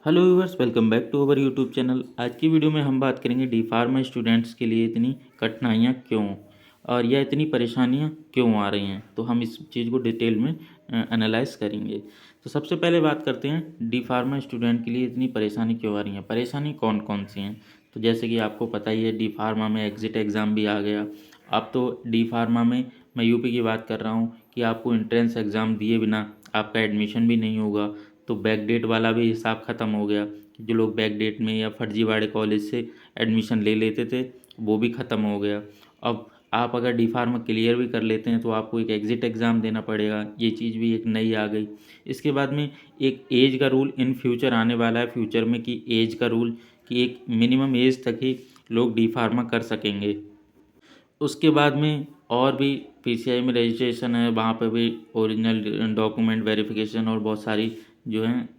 Hello viewers, welcome back to our YouTube channel. आज की video में हम बात करेंगे डी फार्मा स्टूडेंट्स के लिए इतनी कठिनाइयाँ क्यों और या इतनी परेशानियाँ क्यों आ रही हैं। तो हम इस चीज़ को डिटेल में एनालाइज करेंगे। तो सबसे पहले बात करते हैं डी फार्मा स्टूडेंट के लिए इतनी परेशानी क्यों आ रही है, परेशानी कौन कौन सी हैं। तो जैसे कि आपको पता ही है, डी फार्मा में एग्ज़िट एग्ज़ाम भी आ गया। अब तो डी फार्मा में मैं यूपी की बात कर रहा हूँ कि आपको एंट्रेंस एग्ज़ाम दिए बिना आपका एडमिशन भी नहीं होगा। तो बैक डेट वाला भी हिसाब ख़त्म हो गया कि जो लोग बैक डेट में या फर्जीवाड़े कॉलेज से एडमिशन ले लेते थे वो भी ख़त्म हो गया। अब आप अगर डी फार्मा क्लियर भी कर लेते हैं तो आपको एक एग्ज़िट एग्ज़ाम देना पड़ेगा, ये चीज़ भी एक नई आ गई। इसके बाद में एक एज का रूल इन फ्यूचर आने वाला है, फ्यूचर में कि एज का रूल कि एक मिनिमम एज तक ही लोग डी फार्मा कर सकेंगे। उसके बाद में और भी पीसीआई में रजिस्ट्रेशन है, वहाँ पे भी ओरिजिनल डॉक्यूमेंट वेरिफिकेशन और बहुत सारी जो हैं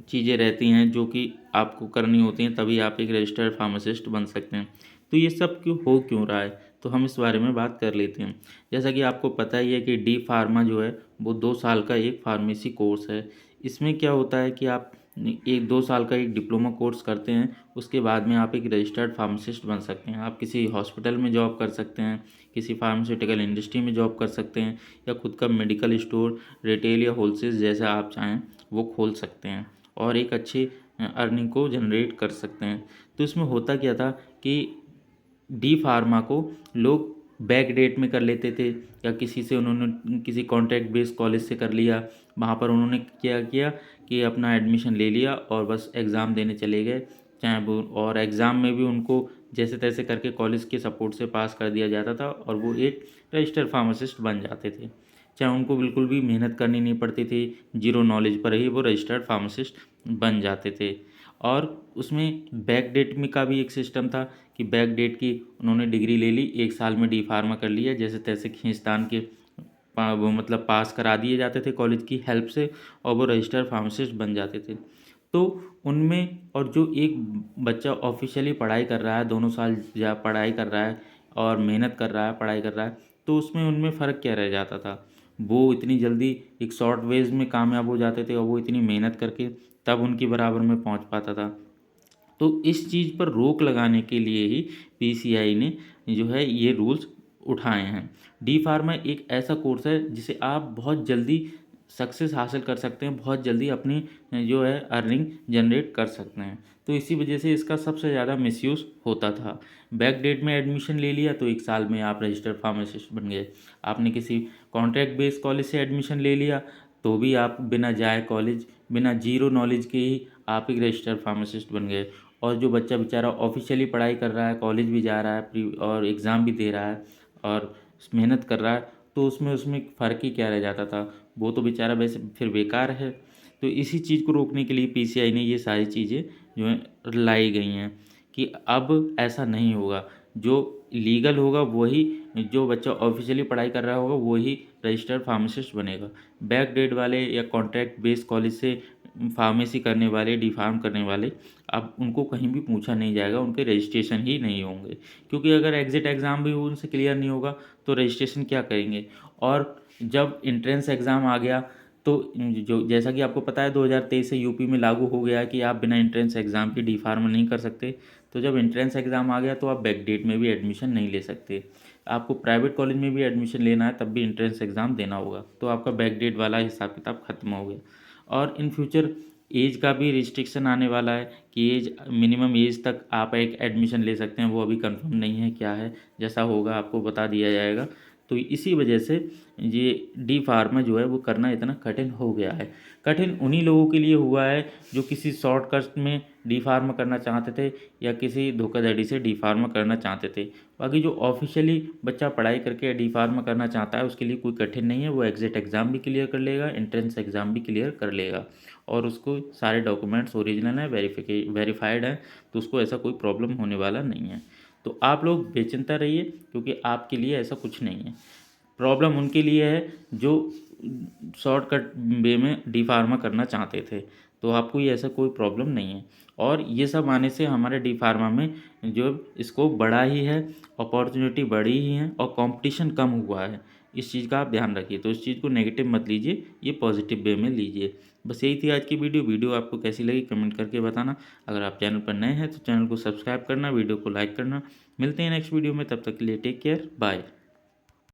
चीज़ें रहती हैं जो कि आपको करनी होती हैं, तभी आप एक रजिस्टर्ड फार्मासिस्ट बन सकते हैं। तो ये सब क्यों रहा है, तो हम इस बारे में बात कर लेते हैं। जैसा कि आपको पता ही है कि डी फार्मा जो है वो 2 साल का एक फार्मेसी कोर्स है। इसमें क्या होता है कि आप 1-2 साल का एक डिप्लोमा कोर्स करते हैं, उसके बाद में आप एक रजिस्टर्ड फार्मासिस्ट बन सकते हैं। आप किसी हॉस्पिटल में जॉब कर सकते हैं, किसी फार्मास्यूटिकल इंडस्ट्री में जॉब कर सकते हैं, या खुद का मेडिकल स्टोर, रिटेल या होलसेल जैसा आप चाहें वो खोल सकते हैं और एक अच्छी अर्निंग को जनरेट कर सकते हैं। तो इसमें होता क्या था कि डी फार्मा को लोग बैक डेट में कर लेते थे, या किसी से उन्होंने किसी कॉन्ट्रैक्ट बेस्ड कॉलेज से कर लिया। वहाँ पर उन्होंने क्या किया कि अपना एडमिशन ले लिया और बस एग्ज़ाम देने चले गए। चाहे वो, और एग्ज़ाम में भी उनको जैसे तैसे करके कॉलेज के सपोर्ट से पास कर दिया जाता था और वो एक रजिस्टर्ड फार्मासिस्ट बन जाते थे। चाहे उनको बिल्कुल भी मेहनत करनी नहीं पड़ती थी, जीरो नॉलेज पर ही वो रजिस्टर्ड फार्मासिस्ट बन जाते थे। और उसमें बैक डेट में का भी एक सिस्टम था कि बैक डेट की उन्होंने डिग्री ले ली, 1 साल में डी फार्मा कर लिया, जैसे तैसे खींचतान के वो मतलब पास करा दिए जाते थे कॉलेज की हेल्प से, और वो रजिस्टर्ड फार्मासिस्ट बन जाते थे। तो उनमें, और जो एक बच्चा ऑफिशियली पढ़ाई कर रहा है, 2 साल या पढ़ाई कर रहा है और मेहनत कर रहा है, पढ़ाई कर रहा है, तो उसमें उनमें फ़र्क क्या रह जाता था। वो इतनी जल्दी एक शॉर्ट वेज में कामयाब हो जाते थे और वो इतनी मेहनत करके तब उनकी बराबर में पहुंच पाता था। तो इस चीज़ पर रोक लगाने के लिए ही पीसीआई ने जो है ये रूल्स उठाए हैं। डी फार्मा एक ऐसा कोर्स है जिसे आप बहुत जल्दी सक्सेस हासिल कर सकते हैं, बहुत जल्दी अपनी जो है अर्निंग जनरेट कर सकते हैं। तो इसी वजह से इसका सबसे ज़्यादा मिसयूज़ होता था। बैक डेट में एडमिशन ले लिया तो 1 साल में आप रजिस्टर्ड फार्मासिस्ट बन गए। आपने किसी कॉन्ट्रैक्ट बेस्ड कॉलेज से एडमिशन ले लिया तो भी आप बिना जाए कॉलेज, बिना जीरो नॉलेज के ही आप एक रजिस्टर्ड फार्मासिस्ट बन गए। और जो बच्चा बेचारा ऑफिशियली पढ़ाई कर रहा है, कॉलेज भी जा रहा है, प्री और एग्ज़ाम भी दे रहा है और मेहनत कर रहा है, तो उसमें फ़र्क ही क्या रह जाता था। वो तो बेचारा वैसे फिर बेकार है। तो इसी चीज़ को रोकने के लिए पीसीआई ने ये सारी चीज़ें जो हैं लाई गई हैं कि अब ऐसा नहीं होगा। जो लीगल होगा वही, जो बच्चा ऑफिशियली पढ़ाई कर रहा होगा वही रजिस्टर्ड फार्मासिस्ट बनेगा। बैक डेट वाले या कॉन्ट्रैक्ट बेस्ड कॉलेज से फार्मेसी करने वाले, डी फार्म करने वाले, अब उनको कहीं भी पूछा नहीं जाएगा, उनके रजिस्ट्रेशन ही नहीं होंगे। क्योंकि अगर एग्ज़िट एग्ज़ाम भी उनसे क्लियर नहीं होगा तो रजिस्ट्रेशन क्या करेंगे। और जब एंट्रेंस एग्ज़ाम आ गया तो जो जैसा कि आपको पता है 2023 से यूपी में लागू हो गया है कि आप बिना एंट्रेंस एग्ज़ाम के डी फार्मा नहीं कर सकते। तो जब एंट्रेंस एग्ज़ाम आ गया तो आप बैक डेट में भी एडमिशन नहीं ले सकते। आपको प्राइवेट कॉलेज में भी एडमिशन लेना है तब भी एंट्रेंस एग्ज़ाम देना होगा। तो आपका बैक डेट वाला हिसाब किताब खत्म हो गया। और इन फ्यूचर एज का भी रिस्ट्रिक्शन आने वाला है कि एज, मिनिमम एज तक आप एक एडमिशन ले सकते हैं, वो अभी कंफर्म नहीं है क्या है। जैसा होगा आपको बता दिया जाएगा। तो इसी वजह से ये डी फार्मा जो है वो करना इतना कठिन हो गया है। कठिन उन्हीं लोगों के लिए हुआ है जो किसी शॉर्टकट में डी फार्मा करना चाहते थे या किसी धोखाधड़ी से डी फार्मा करना चाहते थे। बाकी जो ऑफिशियली बच्चा पढ़ाई करके डी फार्मा करना चाहता है उसके लिए कोई कठिन नहीं है, वो एग्ज़िट एग्ज़ाम भी क्लियर कर लेगा, एंट्रेंस एग्ज़ाम भी क्लियर कर लेगा और उसको सारे डॉक्यूमेंट्स ओरिजिनल हैं, वेरीफाइड हैं, तो उसको ऐसा कोई प्रॉब्लम होने वाला नहीं है। तो आप लोग बेचिंता रहिए क्योंकि आपके लिए ऐसा कुछ नहीं है। प्रॉब्लम उनके लिए है जो शॉर्टकट वे में डी फार्मा करना चाहते थे। तो आपको ये ऐसा कोई प्रॉब्लम नहीं है। और ये सब आने से हमारे डी फार्मा में जो स्कोप बढ़ा ही है, अपॉर्चुनिटी बढ़ी ही है और कंपटीशन कम हुआ है। इस चीज़ का आप ध्यान रखिए। तो इस चीज़ को नेगेटिव मत लीजिए, ये पॉजिटिव वे में लीजिए। बस यही थी आज की वीडियो आपको कैसी लगी कमेंट करके बताना। अगर आप चैनल पर नए हैं तो चैनल को सब्सक्राइब करना, वीडियो को लाइक करना। मिलते हैं नेक्स्ट वीडियो में, तब तक के लिए टेक केयर, बाय।